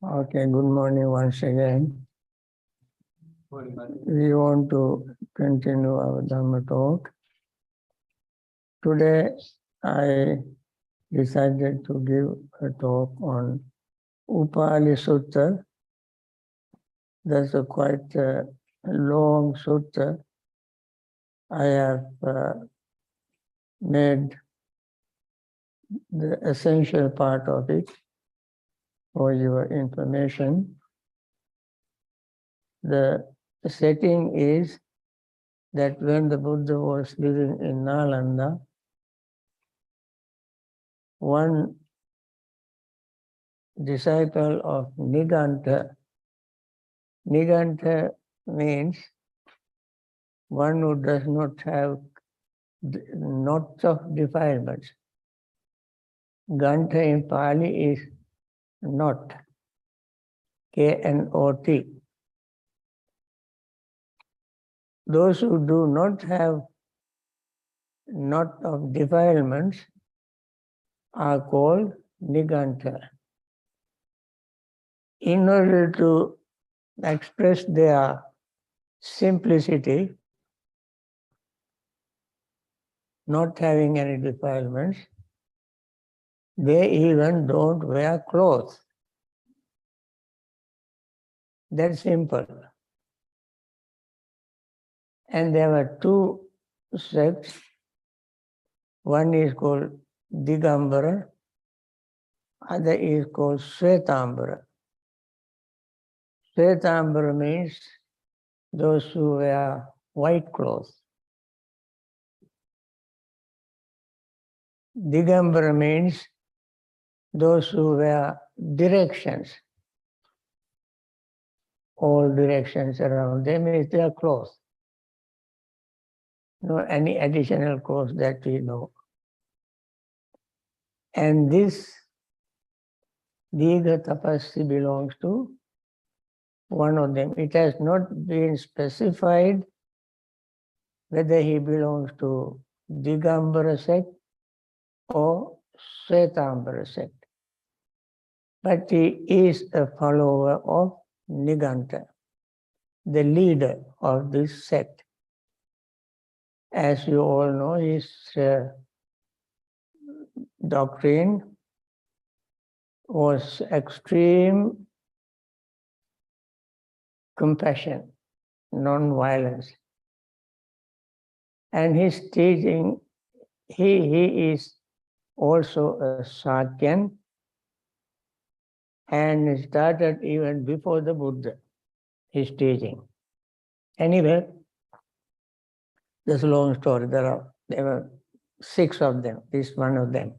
Okay, good morning once again. We want to continue our Dhamma talk. Today I decided to give a talk on Upali Sutta. That's a quite long sutta. I have made the essential part of it for your information. The setting is that when the Buddha was living in Nalanda, one disciple of Niganta means one who does not have knots of defilements. Ganta in Pali is knot, K-N-O-T. Those who do not have knot of defilements are called Niganta. In order to express their simplicity, not having any defilements, they even don't wear clothes. That's simple. And there were two sects. One is called Digambara, other is called Svetambara. Svetambara means those who wear white clothes. Digambara means those who wear directions. All directions around them is their clothes. No any additional clothes that we know. And this Diga Tapassi belongs to one of them. It has not been specified whether he belongs to Digambara sect or Svetambara sect. But he is a follower of Niganta, the leader of this sect. As you all know, his doctrine was extreme compassion, non-violence. And his teaching, he is also a Sakyan and started even before the Buddha, his teaching. Anyway, that's a long story. There were 6 of them, this is one of them.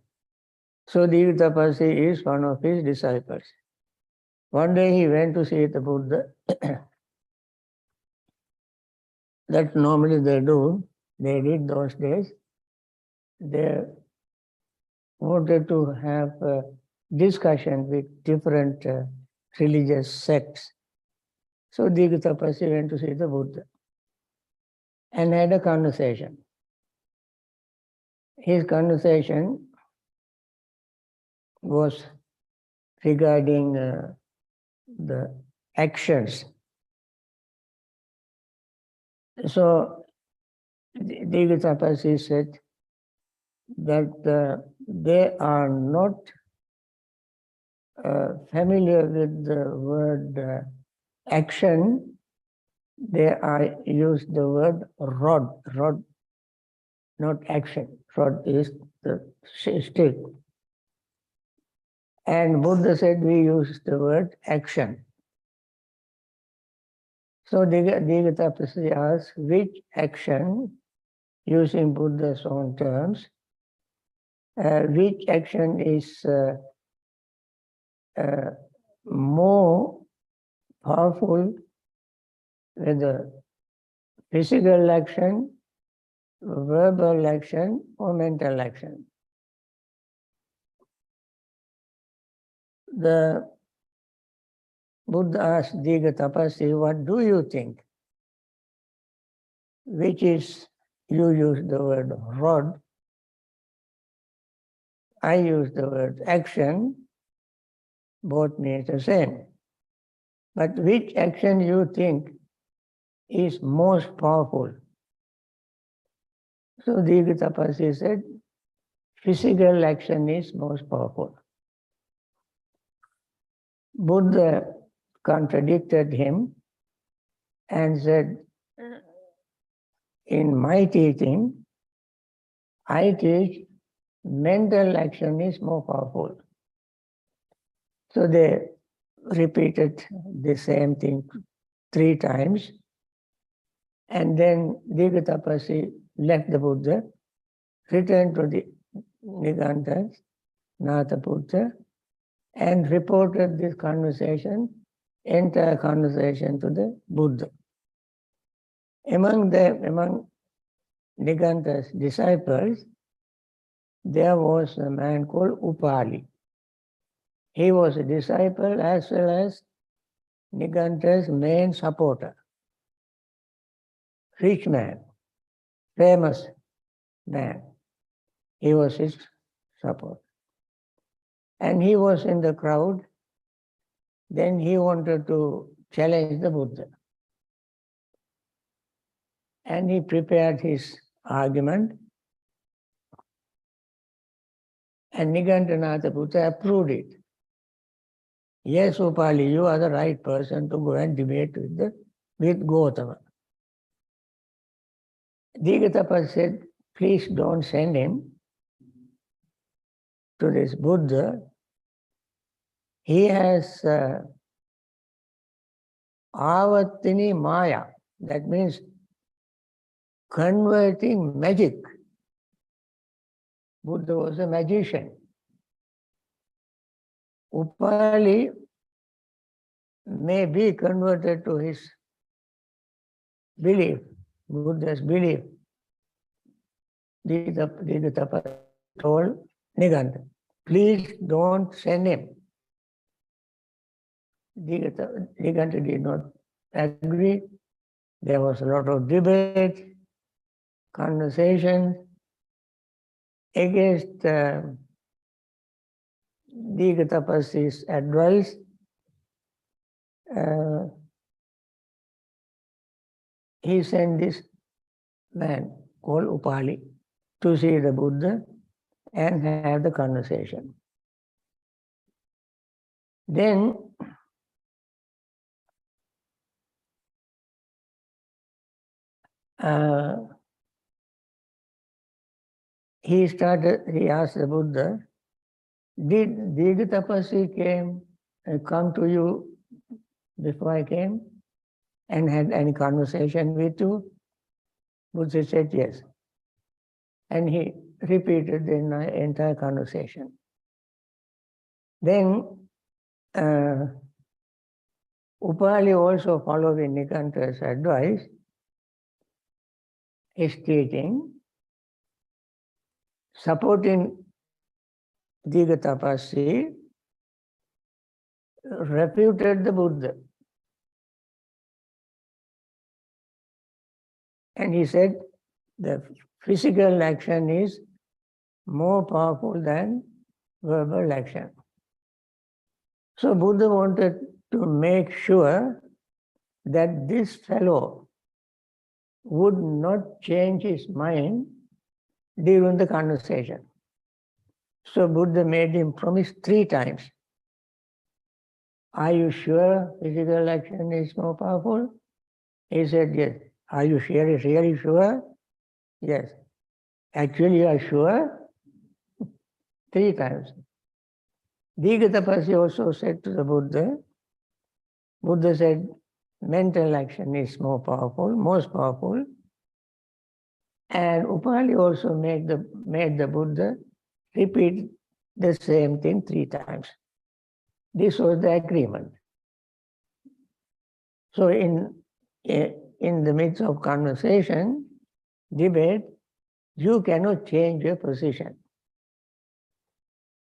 So Diga Tapassi is one of his disciples. One day he went to see the Buddha. That normally they do. They did those days. They wanted to have a discussion with different religious sects. So Diga Tapassi went to see the Buddha and had a conversation. His conversation was regarding the actions. So Diga Tapassi said that they are not familiar with the word action. They are use the word rod, not action. Rod is the stick. And Buddha said we use the word action. So Diga Tapassi asked which action, using Buddha's own terms, which action is more powerful, whether physical action, verbal action, or mental action. The Buddha asked Diga Tapassi, what do you think? Which is, you use the word rod, I use the word action, both means the same. But which action you think is most powerful? So Digha said, physical action is most powerful. Buddha contradicted him and said, in my teaching, I teach mental action is more powerful. So they repeated the same thing 3 times. And then Digha left the Buddha, returned to the Nigantas, Natha Buddha, and reported this conversation, entire conversation to the Buddha. Among Niganta's disciples, there was a man called Upali. He was a disciple as well as Niganta's main supporter. Rich man, famous man. He was his support. And he was in the crowd. Then he wanted to challenge the Buddha. And he prepared his argument. And Nigantanatha Buddha approved it. Yes, Upali, you are the right person to go and debate with Gautama. Digha said, please don't send him to this Buddha. He has Avatini Maya. That means converting magic. Buddha was a magician. Upali may be converted to his belief, Buddha's belief. Digha told Niganta, please don't send him. Niganta did not agree. There was a lot of debate, conversation against Digha advice. He sent this man called Upali to see the Buddha and have the conversation. Then he asked the Buddha, did Digha come to you before I came and had any conversation with you? Buddha said yes. And he repeated the entire conversation. Then Upali, also following Nikanta's advice, is teaching, supporting Digha refuted the Buddha. And he said the physical action is more powerful than verbal action. So Buddha wanted to make sure that this fellow would not change his mind during the conversation. So Buddha made him promise 3 times. Are you sure physical action is more powerful? He said yes. Are you really sure? Yes. Actually, you are sure? 3 times. Digha also said to the Buddha said, mental action is more powerful, most powerful. And Upali also made the Buddha repeat the same thing 3 times. This was the agreement. So in the midst of conversation, debate, you cannot change your position.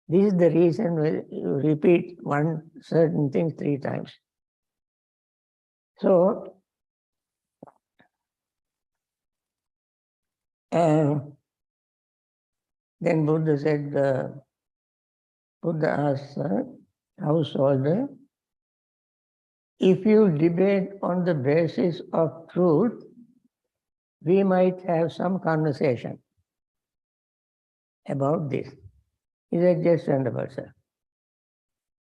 This is the reason why you repeat one certain thing 3 times. So, then Buddha said, Buddha asked, householder, if you debate on the basis of truth, we might have some conversation about this. He said, yes, Venerable Sir.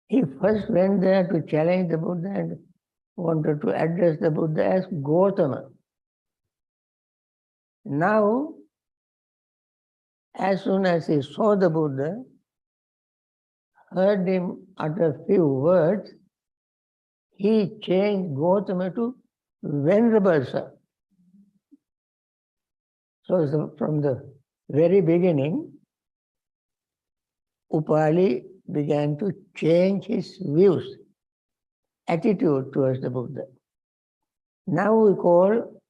He first went there to challenge the Buddha and wanted to address the Buddha as Gautama. Now, as soon as he saw the Buddha, heard him utter few words, he changed Gautama to Venerable Sir. So from the very beginning, Upali began to change his views, attitude towards the Buddha. Now we call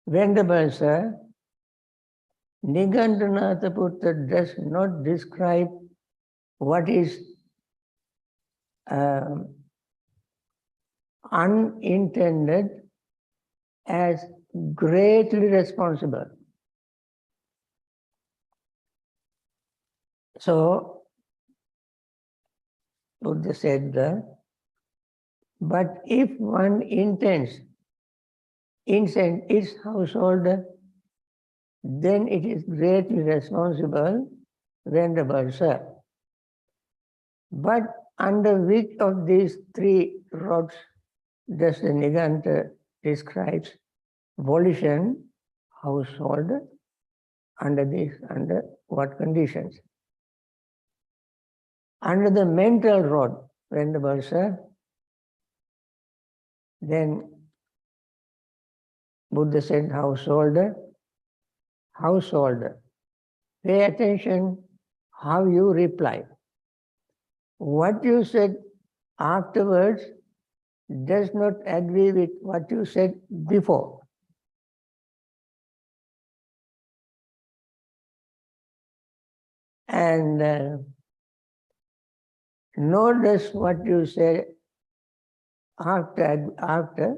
Venerable Sir. Nigandhanatha Putta does not describe what is unintended as greatly responsible. So, Buddha said that, but if one intends incense its householder, then it is greatly responsible, Venerable Sir. But under which of these three rods does the Nigantha describes volition, householder, under what conditions? Under the mental rod, Venerable Sir, then Buddha said householder. Pay attention how you reply. What you said afterwards does not agree with what you said before. And nor does what you say after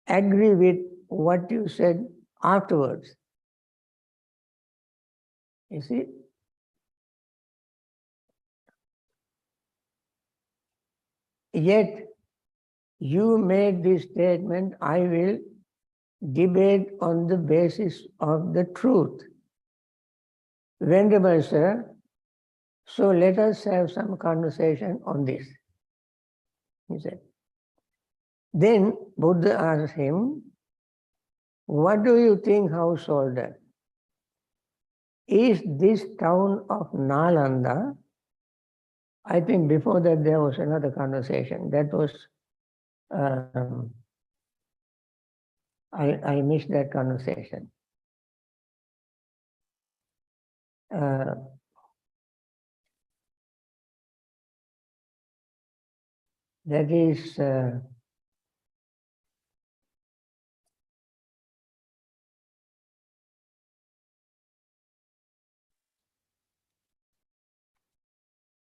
agree with what you said afterwards. You see? Yet you made this statement, I will debate on the basis of the truth. Venerable Sir, so let us have some conversation on this, he said. Then Buddha asked him, what do you think, householder? Is this town of Nalanda? I think before that there was another conversation. That was, I missed that conversation. That is,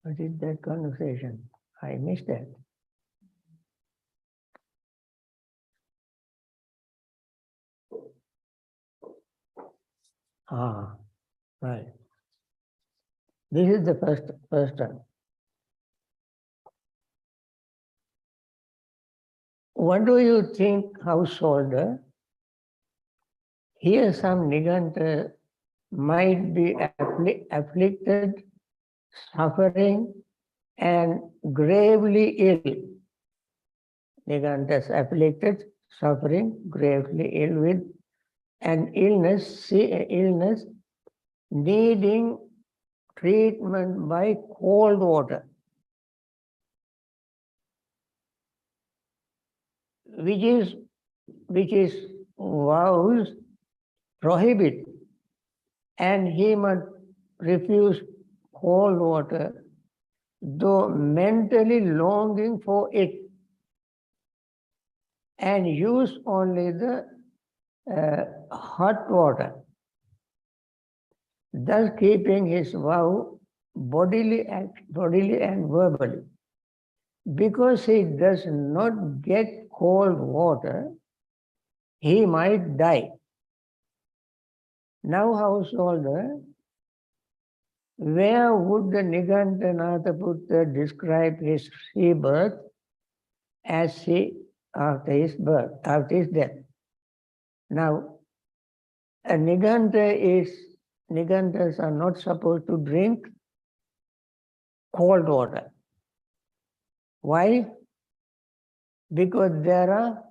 what is that conversation? I missed that. Ah, right. This is the first one. What do you think, householder? Here some Nigantha might be afflicted, suffering, and gravely ill. Niganthas afflicted, suffering, gravely ill with an illness needing treatment by cold water, which is vows prohibit, and he must refuse cold water, though mentally longing for it, and use only the hot water, thus keeping his vow bodily and verbally. Because he does not get cold water, he might die. Now, householder, where would the Nigantanathaputta describe his rebirth as after his birth, after his death? Now, a Nigantas are not supposed to drink cold water. Why? Because there are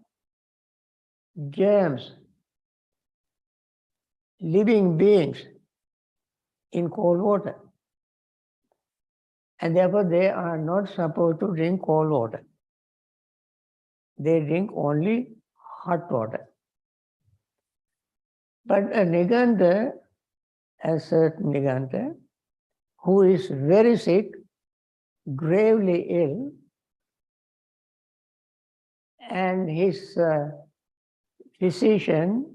germs, living beings in cold water. And therefore they are not supposed to drink cold water. They drink only hot water. But a Niganta, a certain Niganta, who is very sick, gravely ill, and his physician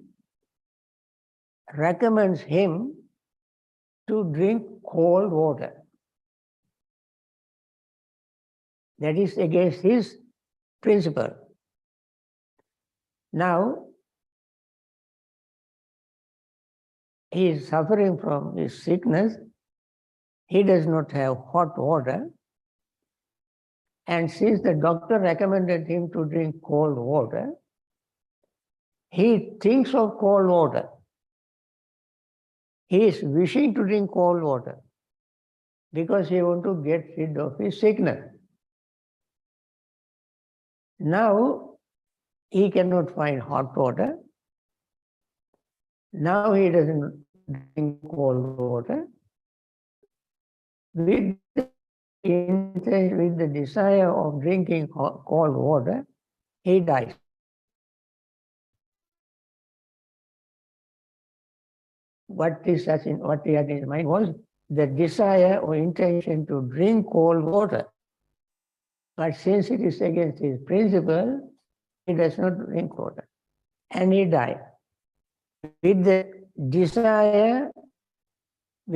recommends him to drink cold water. That is against his principle. Now, he is suffering from his sickness. He does not have hot water. And since the doctor recommended him to drink cold water, he thinks of cold water. He is wishing to drink cold water because he wants to get rid of his sickness. Now, he cannot find hot water. Now he doesn't drink cold water. With the desire of drinking cold water, he dies. What he had in his mind was the desire or intention to drink cold water. But since it is against his principle, he does not drink water. And he died. With the desire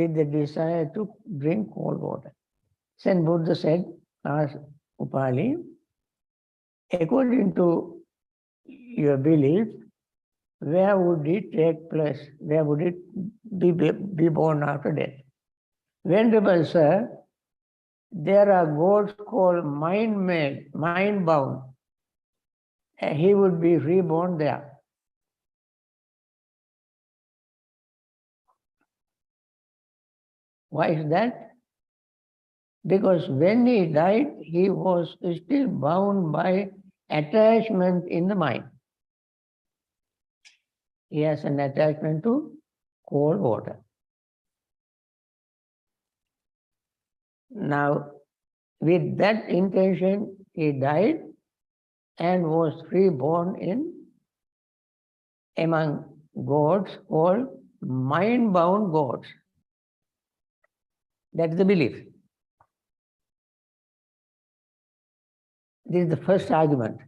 to drink cold water. Then Buddha said, asked Upali, according to your belief, where would it take place? Where would it be born after death? Venerable sir, there are gods called mind-bound. He would be reborn there. Why is that? Because when he died, he was still bound by attachment in the mind. He has an attachment to cold water. Now, with that intention, he died and was reborn among gods called mind-bound gods. That's the belief. This is the first argument.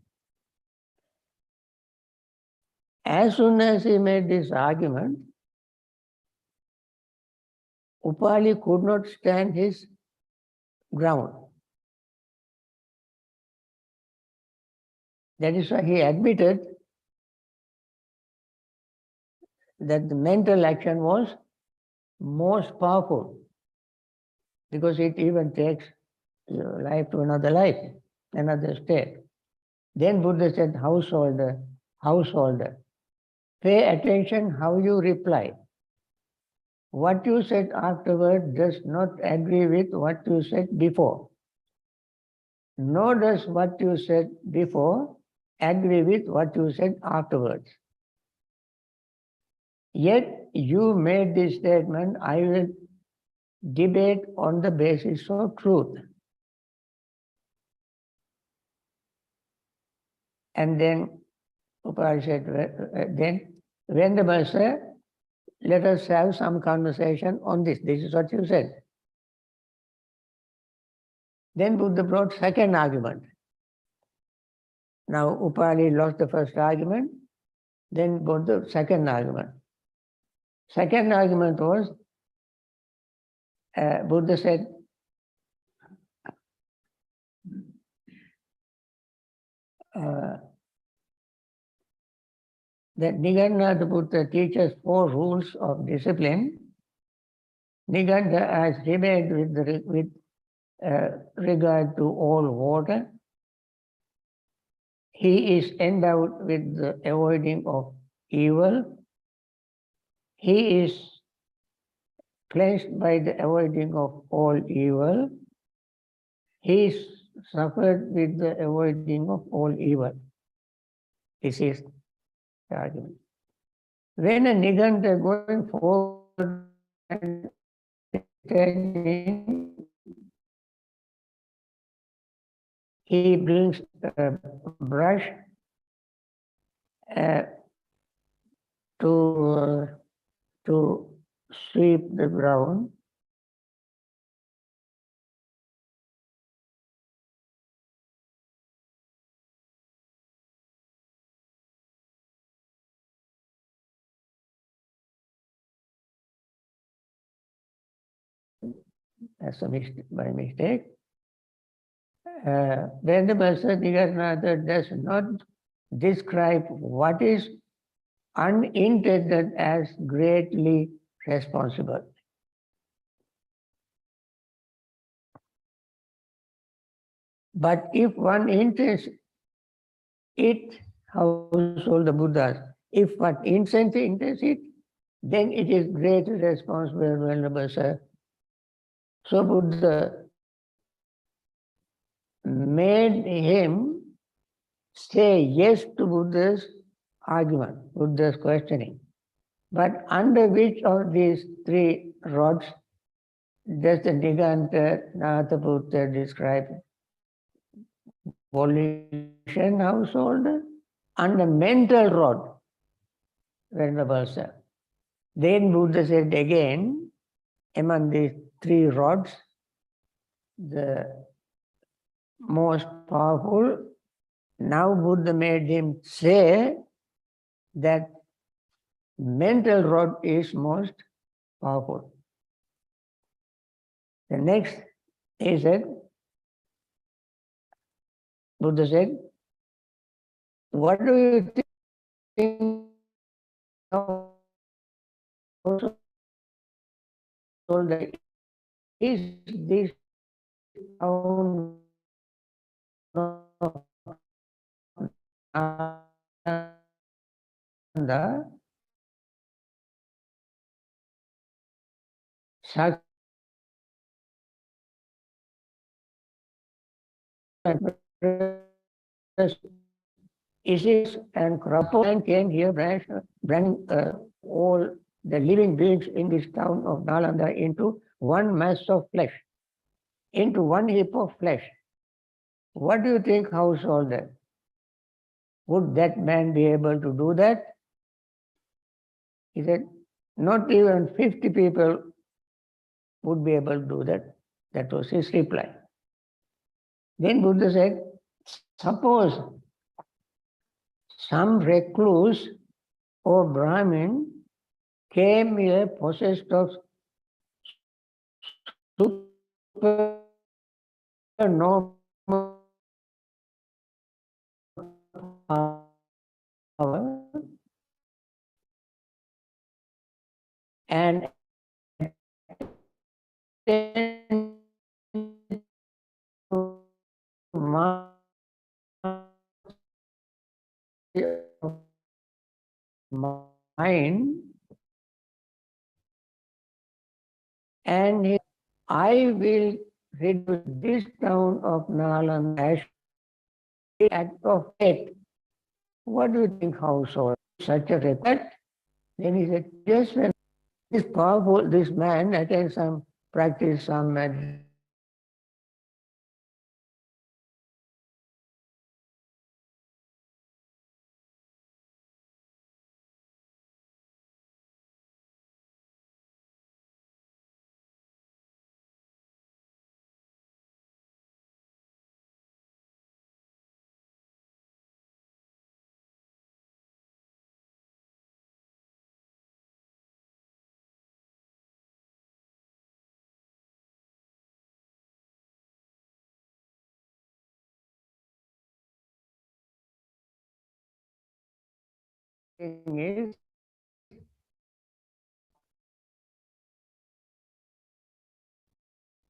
As soon as he made this argument, Upali could not stand his ground. That is why he admitted that the mental action was most powerful, because it even takes your life to another life, another state. Then Buddha said, householder, pay attention how you reply. What you said afterward does not agree with what you said before. Nor does what you said before agree with what you said afterwards. Yet you made this statement, I will debate on the basis of truth. And then Upali said, then Venerable sir, let us have some conversation on this. This is what you said. Then Buddha brought second argument. Now Upali lost the first argument, then brought the second argument. Second argument was, Buddha said, that Nigantanathaputta teaches 4 rules of discipline, Niganta has remained with regard to all water. He is endowed with the avoiding of evil. He is cleansed by the avoiding of all evil. He is suffered with the avoiding of all evil. This is the argument. When a Niganta going forward and returning, he brings a brush uh, to sweep the ground. That's a mistake, by mistake. When the Venerable Nigarnatha does not describe what is unintended as greatly responsible. But if one intends it, household the Buddhas, if one intends it, then it is greatly responsible, Venerable Sir. So Buddha made him say yes to Buddha's argument, Buddha's questioning. But under which of these three rods does the Niganta Nathaputra describe? Volition household? Under mental rod, Venerable Sir. Then Buddha said again, among these three rods, the most powerful, now Buddha made him say that mental rod is most powerful. The next, he said, Buddha said, what do you think is this sound of Nanda such Isis and Krapo came here, bring all the living beings in this town of Nalanda into one mass of flesh, into one heap of flesh. What do you think, householder? Would that man be able to do that? He said, not even 50 people would be able to do that. That was his reply. Then Buddha said, suppose some recluse or Brahmin came here possessed of supernormal power and mind, and I will reduce this town of Nalanda as act of faith. What do you think, household? Such a request? Then he said, yes, when this powerful, this man attends some practice, some thing is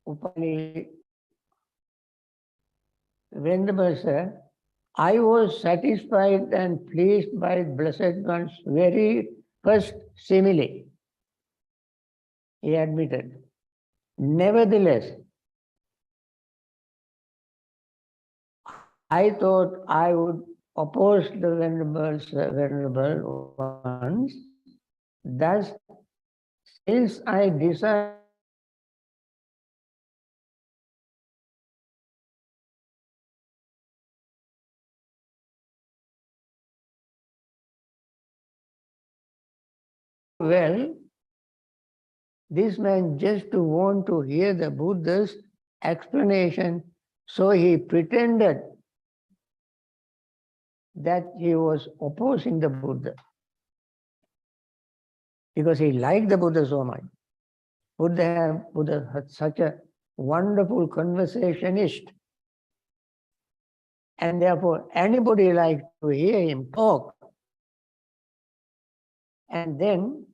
Upali, Venerable Sir, I was satisfied and pleased by Blessed One's very first simile, he admitted. Nevertheless, I thought I would oppose the venerable ones. Thus, since I desire well, this man just to want to hear the Buddha's explanation, so he pretended that he was opposing the Buddha because he liked the Buddha so much. Buddha had such a wonderful conversationist, and therefore anybody likes to hear him talk. And then,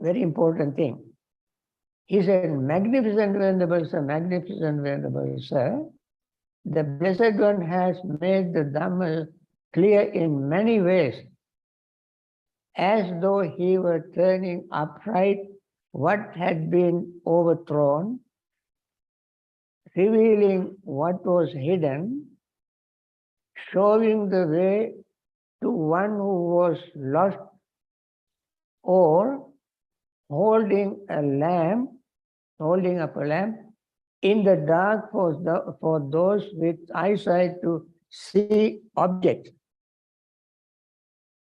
very important thing, he said, magnificent venerable sir, the Blessed One has made the Dhamma clear in many ways, as though he were turning upright what had been overthrown, revealing what was hidden, showing the way to one who was lost, or holding up a lamp in the dark for those with eyesight to see objects.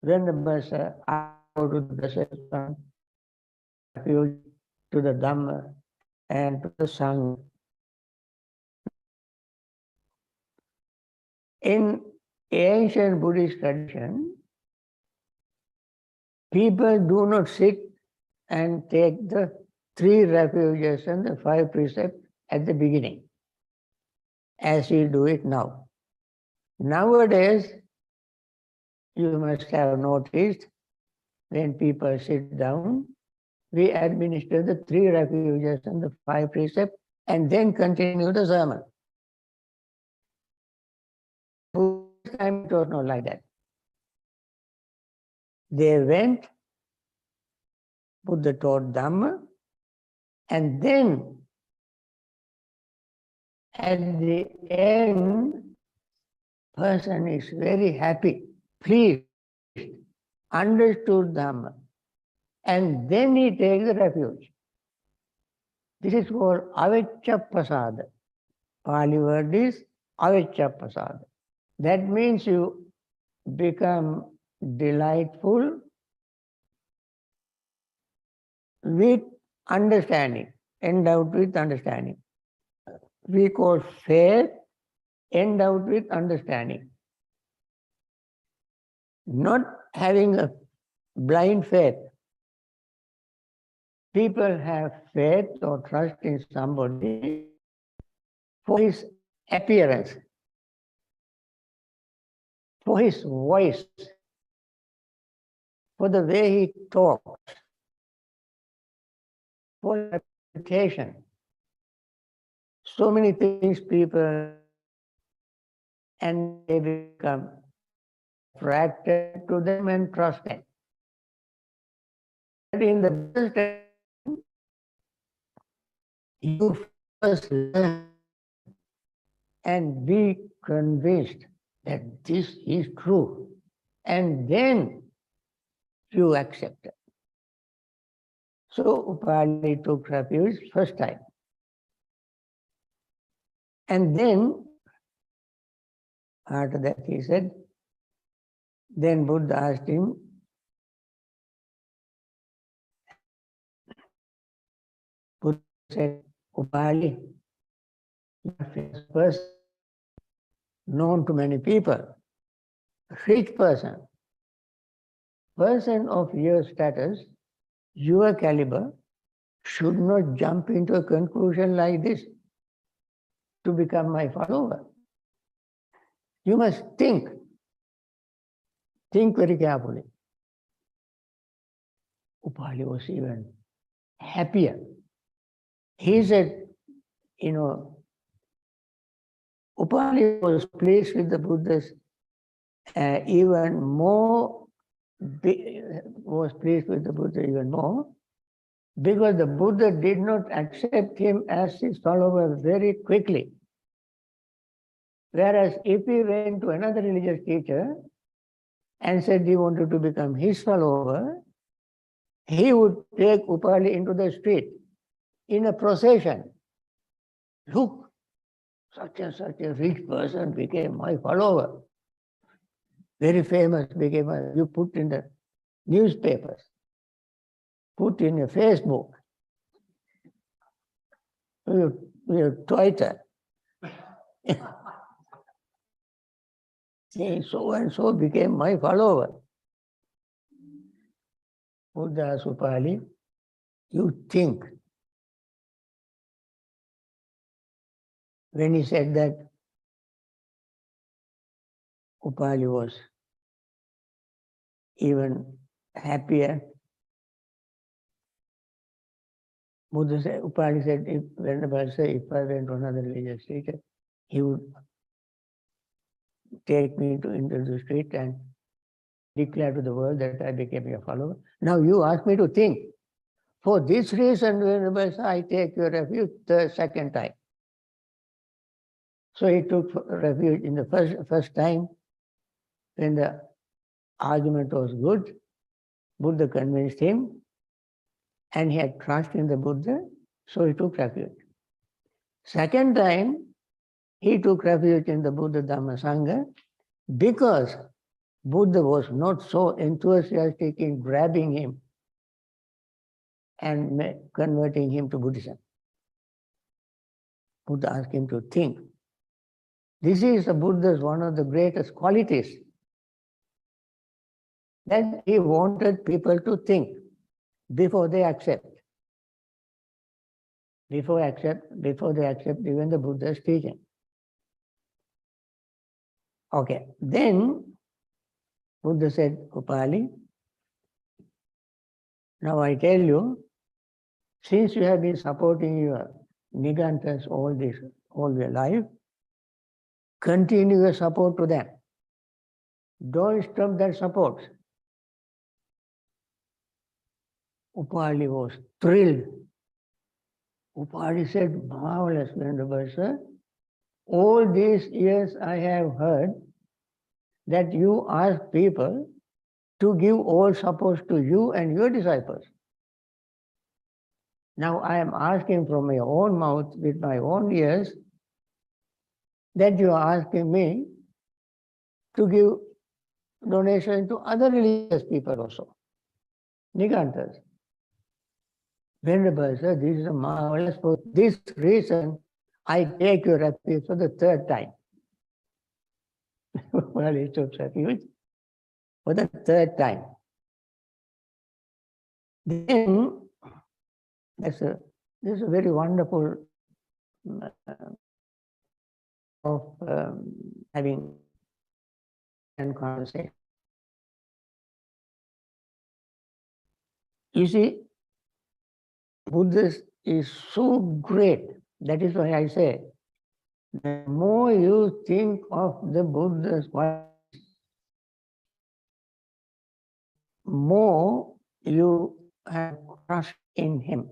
Venerable Sir, I go to the Blessed One, refuge to the Dhamma and to the Sangha. In ancient Buddhist tradition, people do not sit and take the 3 refuges and the 5 precepts at the beginning, as we do it now. Nowadays, you must have noticed, when people sit down, we administer the 3 refuges and the 5 precepts and then continue the sermon. Buddhist time it was not like that. They went, Buddha taught Dhamma, and then at the end, person is very happy, pleased, understood Dhamma, and then he takes the refuge. This is called aveccappasada. Pali word is aveccappasada. That means you become delightful with understanding, endowed with understanding. We call faith endowed with understanding. Not having a blind faith. People have faith or trust in somebody for his appearance, for his voice, for the way he talks, for his reputation. So many things people, and they become attracted to them and trust them. But in the Buddhist time, you first learn and be convinced that this is true, and then you accept it. So Upali took refuge first time. And then, after that he said, then Buddha asked him, Buddha said, Upali, you are a famous person, known to many people, rich person of your status, your caliber, should not jump into a conclusion like this to become my follower. You must think very carefully. Upali was even happier. He said, Upali was pleased with the Buddha's even more, was pleased with the Buddha even more, because the Buddha did not accept him as his follower very quickly. Whereas if he went to another religious teacher and said he wanted to become his follower, he would take Upali into the street in a procession. Look, such and such a rich person became my follower. Very famous became, you put in the newspapers, put in your Facebook, your Twitter. Saying so and so became my follower. Buddha asked Upali, you think. When he said that, Upali was even happier. Buddha said, Upali said, if I went to another religious teacher, he would take me into the street and declare to the world that I became your follower. Now you ask me to think. For this reason, I take your refuge the second time. So he took refuge in the first time when the argument was good. Buddha convinced him and he had trust in the Buddha, so he took refuge. Second time, he took refuge in the Buddha Dhamma Sangha because Buddha was not so enthusiastic in grabbing him and converting him to Buddhism. Buddha asked him to think. This is the Buddha's one of the greatest qualities, that he wanted people to think before they accept. Before they accept even the Buddha's teaching. Okay, then Buddha said, Upali, now I tell you, since you have been supporting your Nigantas all your life, continue your support to them. Don't stop that support. Upali was thrilled. Upali said, marvelous, Venerable Sir. All these years I have heard that you ask people to give all support to you and your disciples. Now I am asking from my own mouth with my own ears that you are asking me to give donation to other religious people also, Nigantas. Venerable Sir, this is a marvelous. For this reason, I take your refuge for the third time. Well, he took refuge for the third time. Then, this is a very wonderful of having a conversation. You see, Buddha is so great. That is why I say, the more you think of the Buddha's qualities, more you have trust in him.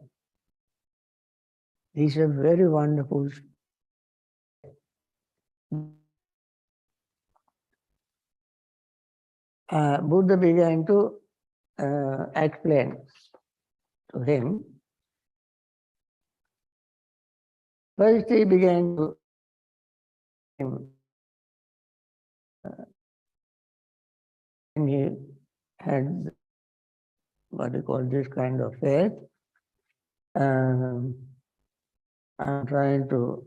This is a very wonderful. Buddha began to explain to him. First he began to and he had what you call this kind of faith. I'm trying to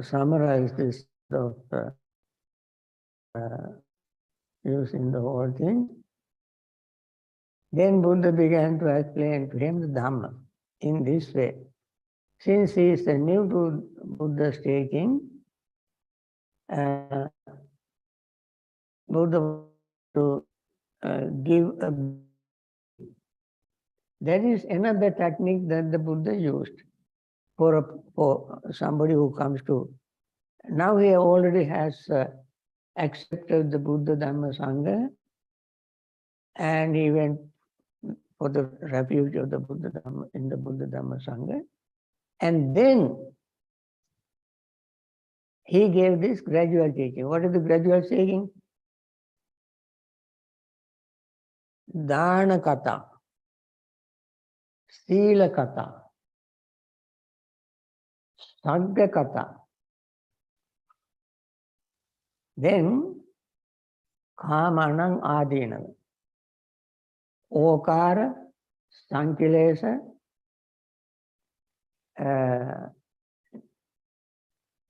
summarize this of using the whole thing. Then Buddha began to explain to him the Dhamma in this way. Since he is new to Buddha's teaching, Buddha to give a That is another technique that the Buddha used for somebody who comes to. Now he already has accepted the Buddha Dhamma Sangha, and he went for the refuge of the Buddha Dhamma in the Buddha Dhamma Sangha. And then he gave this gradual teaching. What is the gradual teaching? Dana Kata, Sila Kata, Sagga Kata. Then Kamanang Adinam, Okara, Sankilesa,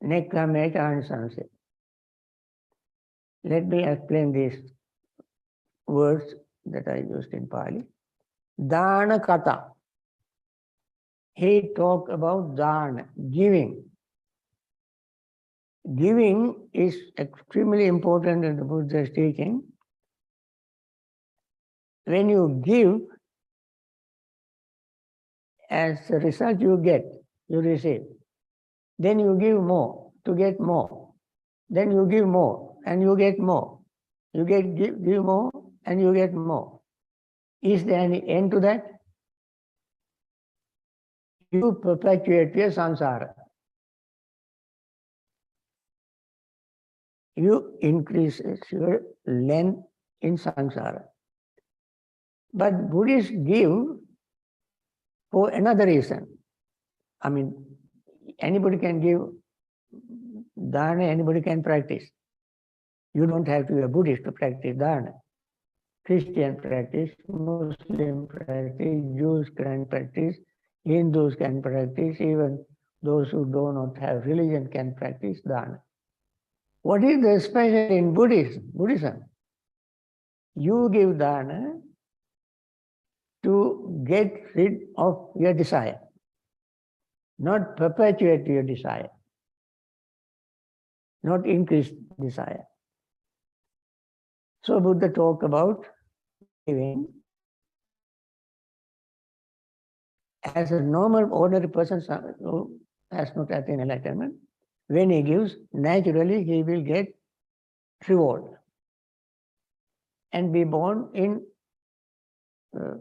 Nekameta and Sunset. Let me explain these words that I used in Pali. Dana Kata. He talked about dana, giving. Giving is extremely important in the Buddha's teaching. When you give, as a result you get, you receive. Then you give more to get more. Then you give more and you get more. You give more and you get more. Is there any end to that? You perpetuate your samsara. You increase your length in samsara. But Buddhists give for another reason. I mean, anybody can give dana, anybody can practice. You don't have to be a Buddhist to practice dana. Christian practice, Muslim practice, Jews can practice, Hindus can practice, even those who do not have religion can practice dana. What is the special in Buddhism? You give dana to get rid of your desire, not perpetuate your desire, not increase desire. So Buddha talked about giving as a normal, ordinary person who has not attained enlightenment. When he gives, naturally he will get reward and be born in a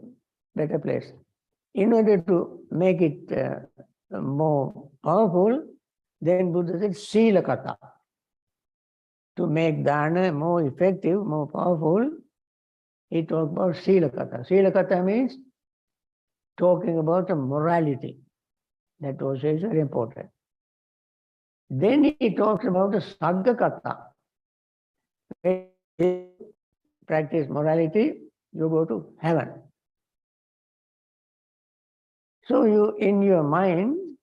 better place. In order to make it more powerful, then Buddha said Sila Kata. To make dana more effective, more powerful, he talked about Sila Kata. Sila Kata means talking about a morality. That also is very important. Then he talks about the Sagga Kata. When you practice morality, you go to heaven. So you, in your mind,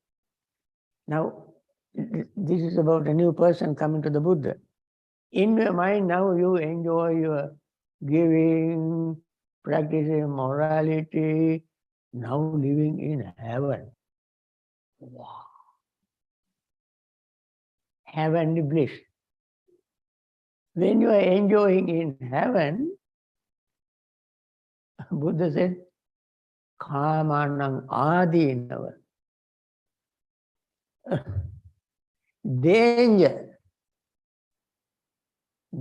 now this is about a new person coming to the Buddha. In your mind now you enjoy your giving, practicing morality, now living in heaven. Wow. Heavenly bliss. When you are enjoying in heaven, Buddha said, Kamanang Adinava. Danger.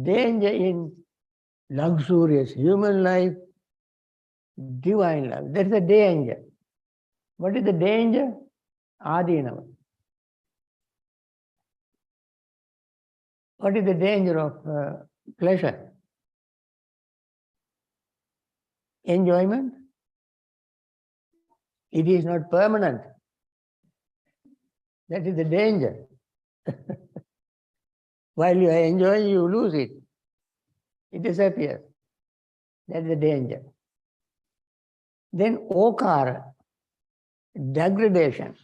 Danger in luxurious human life, divine life. That's the danger. What is the danger? Adinava. What is the danger of pleasure? Enjoyment. It is not permanent. That is the danger. While you are enjoying, you lose it. It disappears. That's the danger. Then okara, degradation.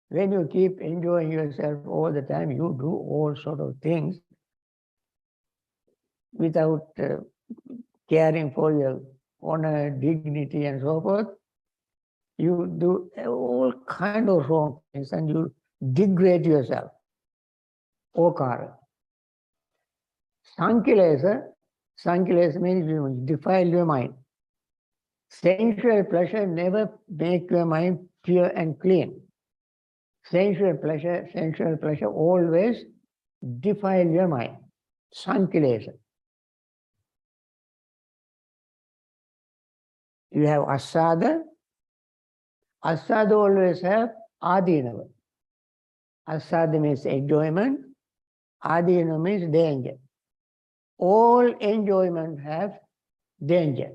When you keep enjoying yourself all the time, you do all sort of things without caring for your honor, dignity, and so forth. You do all kind of wrong things and you degrade yourself. Okara. Sankilesa means you defile your mind. Sensual pleasure never make your mind pure and clean. Sensual pleasure always defile your mind. Sankilesa. You have asada. Asada always have adinava. Asada means enjoyment. Adinava means danger. All enjoyment have danger.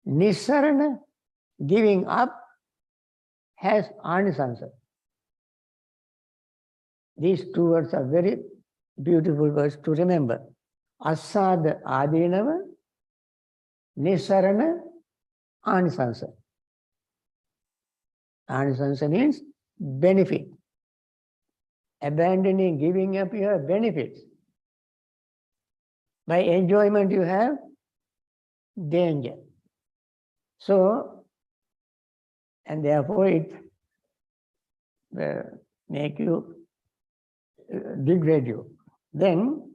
Nissarana, giving up, has anisansa. These two words are very beautiful words to remember. Asada adinava, nissarana anisansa. Anisansa means benefit. Abandoning, giving up your benefits. By enjoyment you have danger. So, and therefore it make you degrade you. Then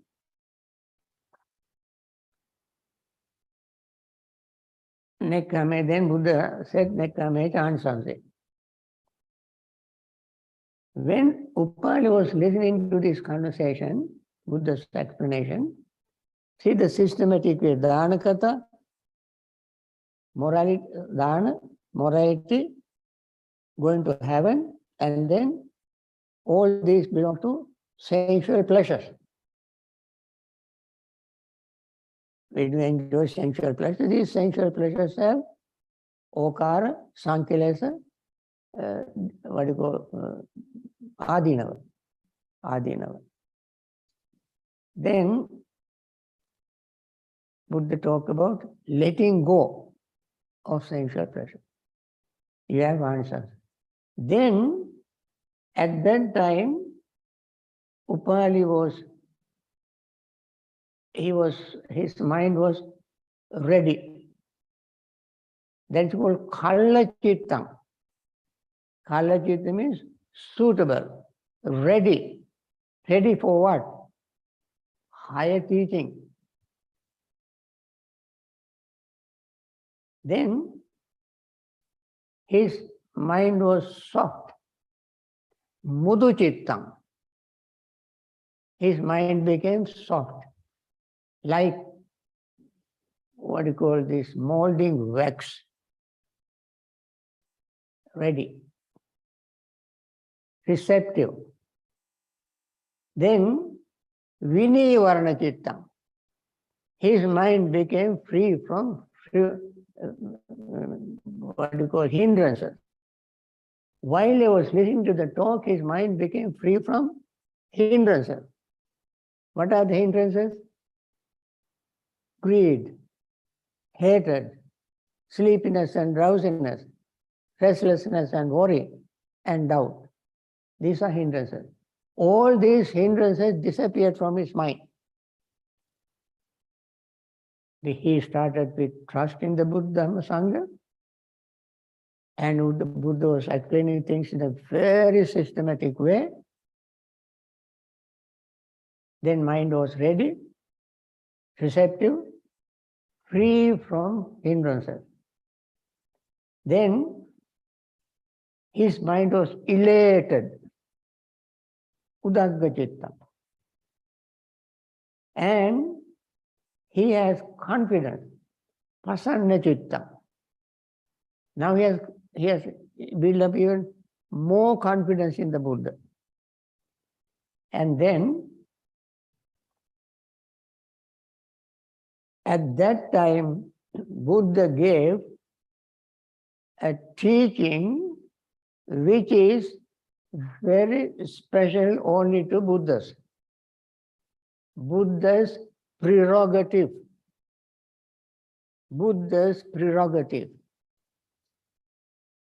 Nekame, then Buddha said Nekame Chansanse. When Upali was listening to this conversation, Buddha's explanation, see the systematic way, Dana Kata, morality, Dana, morality, going to heaven, and then all these belong to sensual pleasures. When you enjoy sensual pleasures, these sensual pleasures have okara, sankilesa, what do you call, adinava. Adinava. Then Buddha talked about letting go of sensual pleasure. You have answers. Then, at that time, Upali his mind was ready. That's called Kalla Chittam. Kalla Chitta means suitable, ready. Ready for what? Higher teaching. Then his mind was soft. Mudu Chittam. His mind became soft. Like what you call this, molding wax. Ready. Receptive. Then Vinivarana Chittam. His mind became free from what you call hindrances. While he was listening to the talk, his mind became free from hindrances. What are the hindrances? Greed, hatred, sleepiness and drowsiness, restlessness and worry, and doubt. These are hindrances. All these hindrances disappeared from his mind. He started with trust in the Buddha Dhamma Sangha, and the Buddha was explaining things in a very systematic way. Then mind was ready, receptive, free from hindrances. Then his mind was elated, Udagga Chitta. And he has confidence, Pasanna Chitta. Now he has built up even more confidence in the Buddha. And then at that time, Buddha gave a teaching which is very special only to Buddhas. Buddha's prerogative. Buddha's prerogative.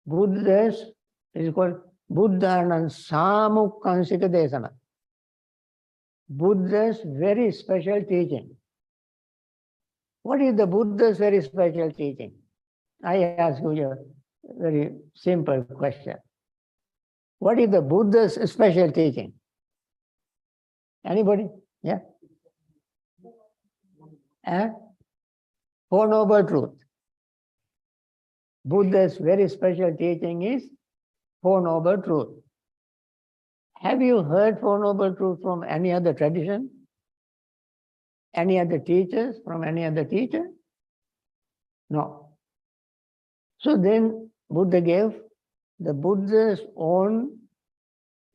Buddha's is called Buddhanam Samukkansika Desana. Buddha's very special teaching. What is the Buddha's very special teaching? I ask you a very simple question. What is the Buddha's special teaching? Anybody? Yeah? Four Noble Truths. Buddha's very special teaching is Four Noble Truths. Have you heard Four Noble Truths from any other tradition? Any other teachers? From any other teacher? No. So then Buddha gave the Buddha's own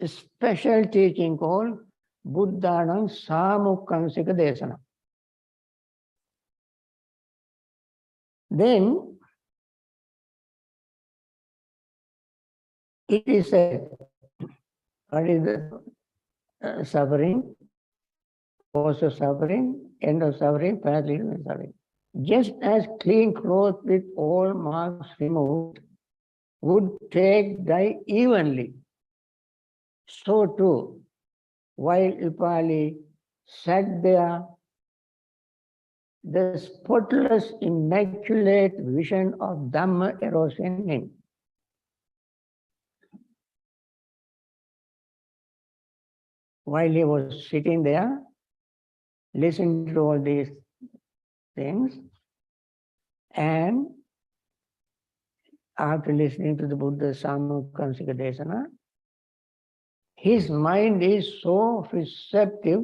special teaching called Buddhanam Samukkansika Desana. Then it is said, what is the suffering, cause of suffering, end of suffering, path leading to suffering. Just as clean cloth with all marks removed would take dye evenly, so too, while Upali sat there, the spotless, immaculate vision of Dhamma arose in him. While he was sitting there, listening to all these things, and after listening to the Buddha's Samukkansika Desana, his mind is so receptive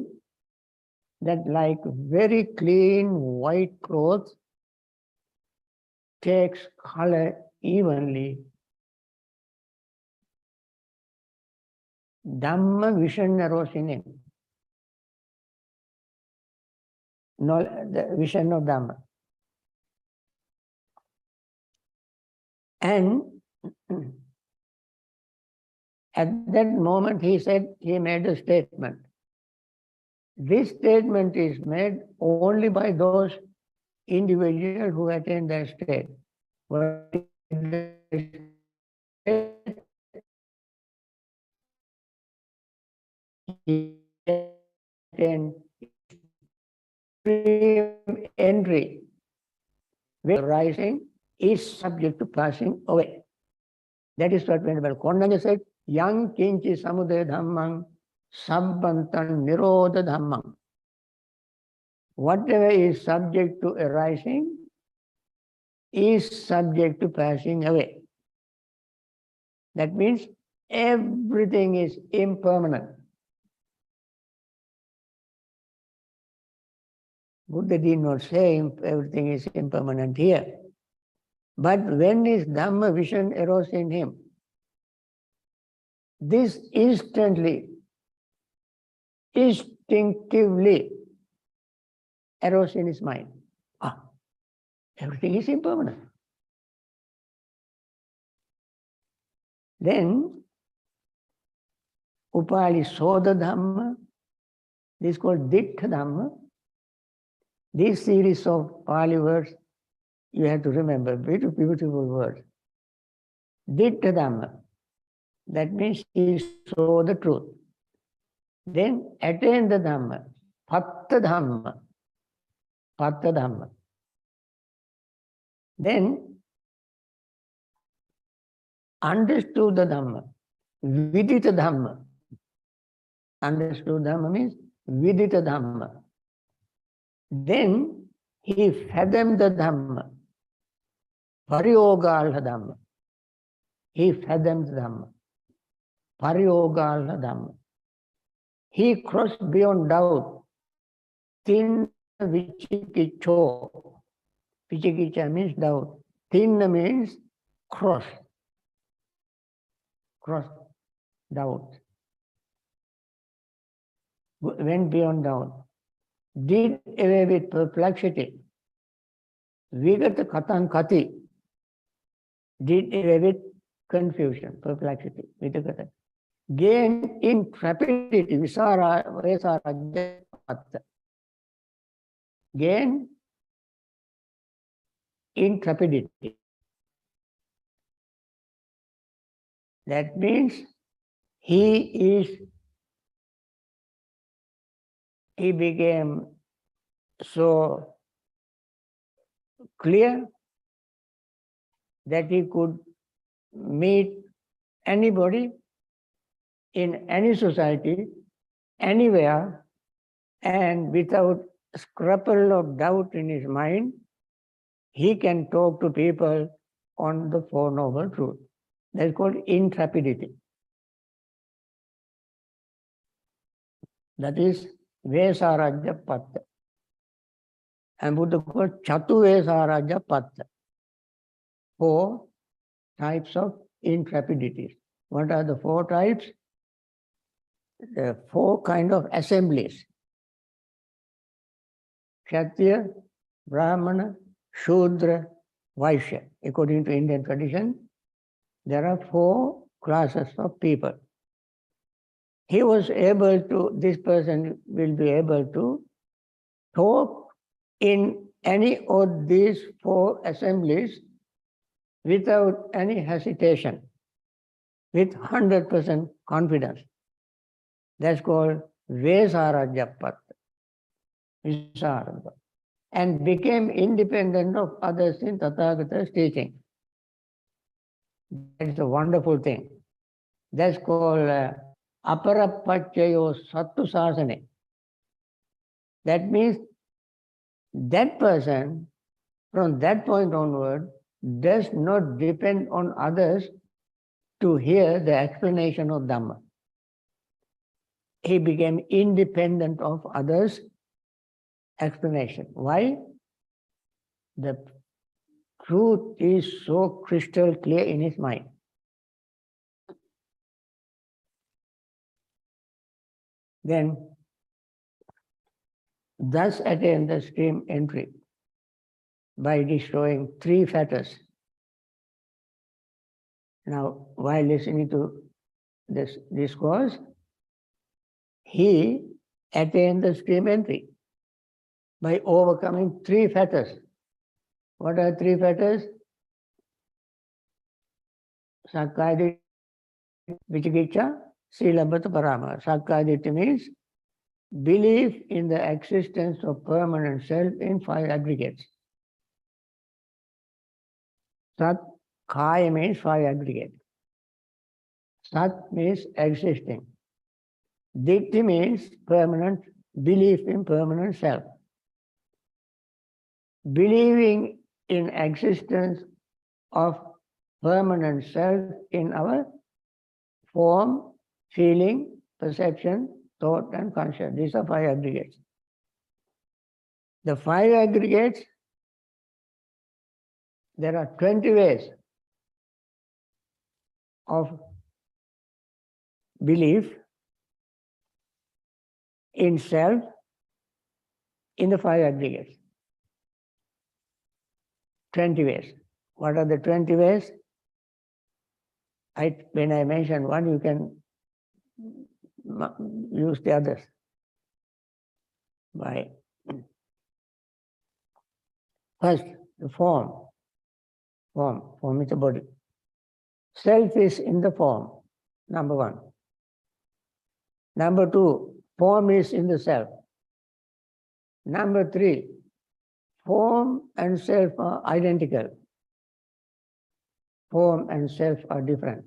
that like very clean white clothes takes color evenly. Dhamma vision arose in him. No, the vision of Dhamma. And at that moment he said, he made a statement. This statement is made only by those individuals who attain that state. He attained entry, where rising is subject to passing away. That is what Venerable Konanga said, Yang kinchi samudaya dhammang sabbantan nirodha dhammang. Whatever is subject to arising is subject to passing away. That means everything is impermanent. Buddha did not say everything is impermanent here. But when his Dhamma vision arose in him, this instantly, instinctively arose in his mind. Ah, everything is impermanent. Then Upali saw the Dhamma. This is called Dittha Dhamma. This series of Pali words, you have to remember, beautiful words. Dittha Dhamma. That means he saw the truth. Then attained the Dhamma. Patta Dhamma. Patta Dhamma. Then understood the Dhamma. Vidita Dhamma. Understood Dhamma means Vidita Dhamma. Then he fathomed the Dhamma. Pariyogalha Dhamma. He fathomed the Dhamma. Pariyogalha Dhamma. He crossed beyond doubt. Thin vichikicho. Vichikicha means doubt. Thin means cross. Cross doubt. Went beyond doubt. Did away with perplexity. Vigata katan kati. Did away with confusion, perplexity. Vigata. Gain intrepidity. Visara vesara. Gain intrepidity. That means he became so clear that he could meet anybody in any society, anywhere, and without scruple of doubt in his mind, he can talk to people on the Four Noble Truths. That's called intrepidity. That is Vesarajya Patta. And Buddha called Chatu Vesarajya Patta. 4 types of intrepidities. What are the 4 types? The 4 kind of assemblies. Kshatriya, Brahmana, Shudra, Vaishya. According to Indian tradition, there are 4 classes of people. He was able to, this person will be able to talk in any of these 4 assemblies without any hesitation, with 100% confidence. That's called Vesarajya Patta. Visarada. And became independent of others in Tathagata's teaching. That's a wonderful thing. That's called Aparapachayo Sattu Sasane. That means that person, from that point onward, does not depend on others to hear the explanation of Dhamma. He became independent of others' explanation. Why? The truth is so crystal clear in his mind. Then, thus attain the stream entry by destroying 3 fetters. Now, while listening to this discourse, he attained the stream entry by overcoming 3 fetters. What are 3 fetters? Sakkaya, Vicikiccha, Silabhata Parama. Sakkaya means belief in the existence of permanent self in 5 aggregates. Sat, Kaya means 5 aggregates. Sat means existing. Ditti means permanent, belief in permanent self. Believing in existence of permanent self in our form, feeling, perception, thought and consciousness. These are 5 aggregates. The 5 aggregates, there are 20 ways of belief in self in the 5 aggregates. 20 ways. What are the 20 ways? When I mention one, you can use the others. By first, the form. Form is the body. Self is in the form, number 1. Number 2, form is in the self. Number 3, form and self are identical. Form and self are different.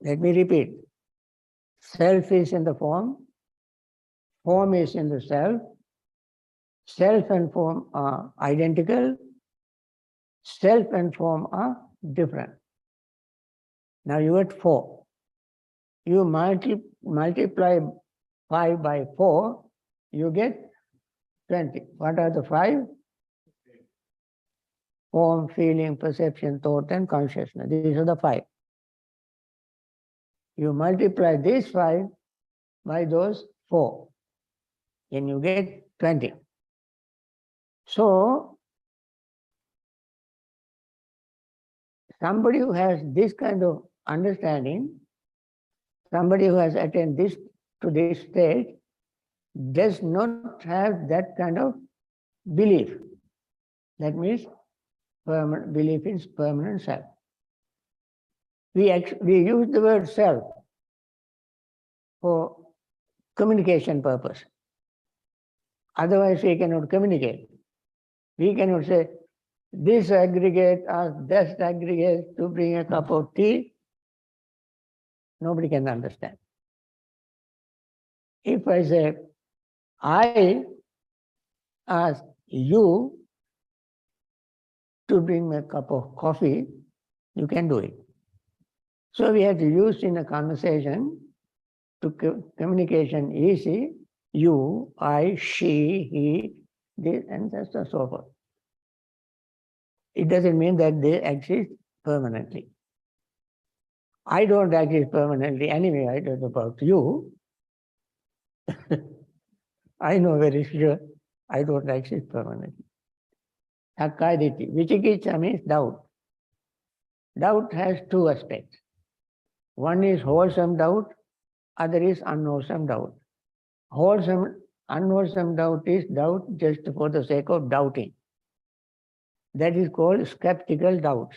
Let me repeat. Self is in the form is in the self and form are identical, self and form are different. Now you get 4. You multiply 5 by 4, you get 20. What are the 5? Form, feeling, perception, thought, and consciousness. These are the 5. You multiply these 5 by those 4, and you get 20. So, somebody who has this kind of understanding, somebody who has attained this to this stage, does not have that kind of belief. That means belief in permanent self. We use the word self for communication purpose. Otherwise, we cannot communicate. We cannot say, this aggregate asked that aggregate to bring a cup of tea. Nobody can understand. If I say, I ask you to bring me a cup of coffee, you can do it. So we have to use in a conversation to communication easy, you, I, she, he, this, and so forth. It doesn't mean that they exist permanently. I don't exist permanently anyway. I don't know about you. I know very sure I don't exist permanently. Sakkaiditi. Vicikiccha means doubt. Doubt has two aspects. One is wholesome doubt, other is unwholesome doubt. Wholesome, unwholesome doubt is doubt just for the sake of doubting. That is called skeptical doubts.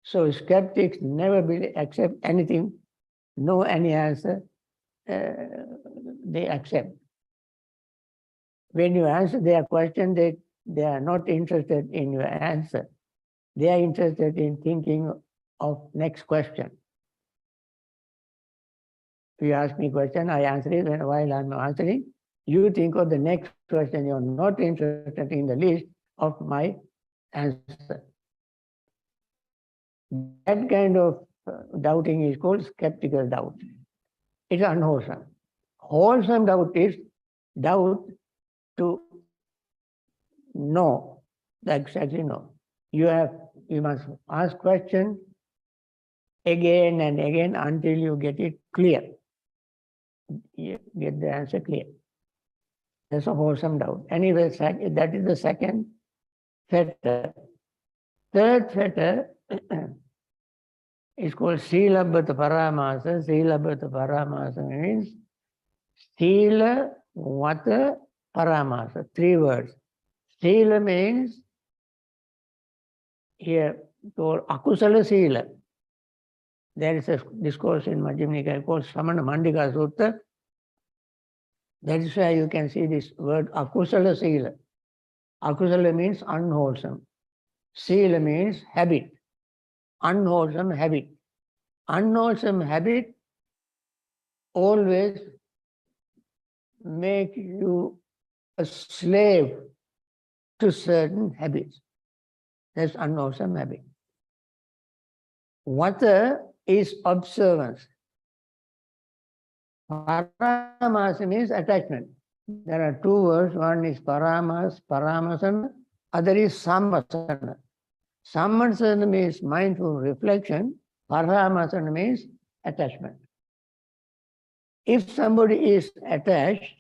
So skeptics never accept anything, know any answer, they accept. When you answer their question, they are not interested in your answer. They are interested in thinking of next question. If you ask me a question, I answer it, and while I'm answering, you think of the next question. You're not interested in the least of my answer. That kind of doubting is called skeptical doubt. It's unwholesome. Wholesome doubt is doubt to know, exactly know. You must ask question again and again until you get it clear. You get the answer clear. That's a wholesome doubt. Anyway, that is the second fetter. Third fetter is called Silabhata Paramasa. Silabhata Paramasa means Sila Vata Paramasa. 3 words. Sila means here called Akusala Sila. There is a discourse in Majjhima Nikaya called Samana Mandika Sutta. That is why you can see this word Akusala Sila. Akusala means unwholesome. Sila means habit. Unwholesome habit. Unwholesome habit always make you a slave to certain habits. That's unwholesome habit. Vata is observance. Paramasa means attachment. There are 2 words. One is paramasana, other is sammasana. Sammasana means mindful reflection. Paramasana means attachment. If somebody is attached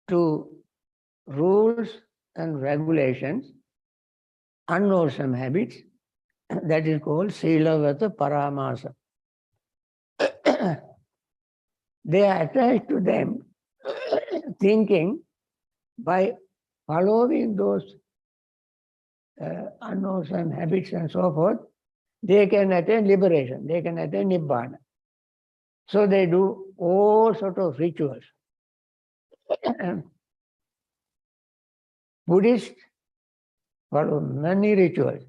to rules and regulations, unwholesome habits, that is called Silavata Paramasa. They are attached to them, thinking by following those unwholesome habits and so forth, they can attain liberation, they can attain Nibbana. So they do all sorts of rituals. Buddhists follow many rituals.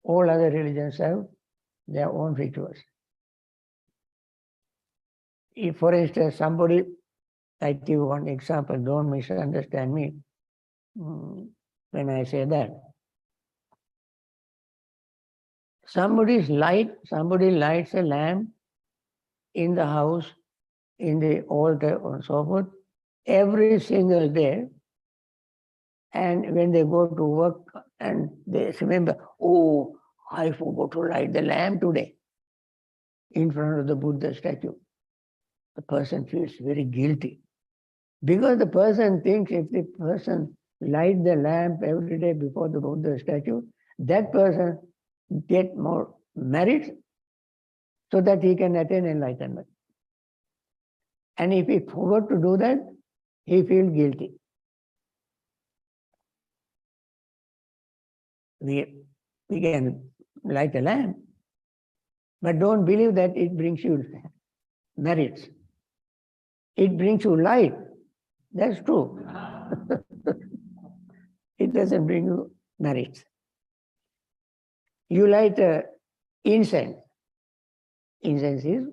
All other religions have their own rituals. If, for instance, somebody, I give one example, don't misunderstand me when I say that. Somebody lights a lamp in the house, in the altar, and so forth, every single day. And when they go to work and they remember, oh, I forgot to light the lamp today in front of the Buddha statue. The person feels very guilty. Because the person thinks if the person light the lamp every day before the Buddha statue, that person get more merit so that he can attain enlightenment. And if he forgot to do that, he feels guilty. We can light a lamp, but don't believe that it brings you merits. It brings you light. That's true. It doesn't bring you merits. You light incense. Incense is,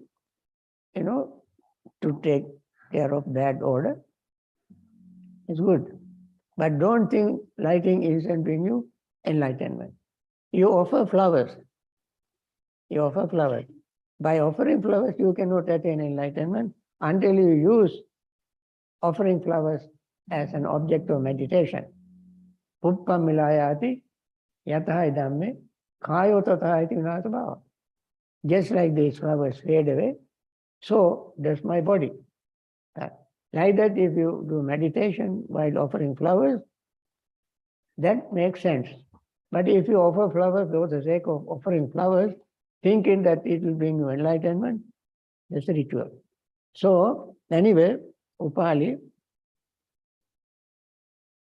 to take care of bad odor. It's good. But don't think lighting incense bring you enlightenment. You offer flowers. You offer flowers. By offering flowers, you cannot attain enlightenment until you use offering flowers as an object of meditation. Puppam milayati yatha idhamme kayo tatha iti vinasa bhava. Just like these flowers fade away, so does my body. Like that, if you do meditation while offering flowers, that makes sense. But if you offer flowers for the sake of offering flowers, thinking that it will bring you enlightenment, that's a ritual. So, anyway, Upali,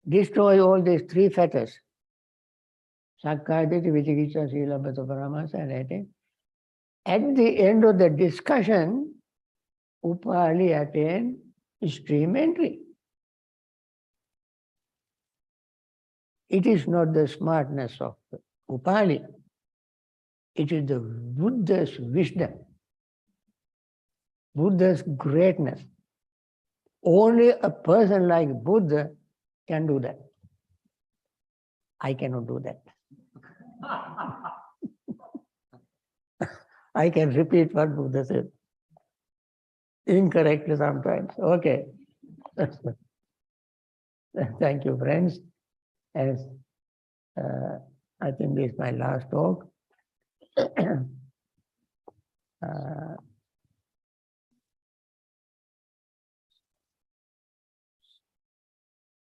destroy all these three fetters. Sakkaya Ditthi, Vicikiccha, Sila, Bhatta, Paramasa, and everything. At the end of the discussion, Upali attained stream entry. It is not the smartness of Upali. It is the Buddha's wisdom, Buddha's greatness. Only a person like Buddha can do that. I cannot do that. I can repeat what Buddha said. Incorrectly sometimes. Okay. Thank you, friends. As I think this is my last talk.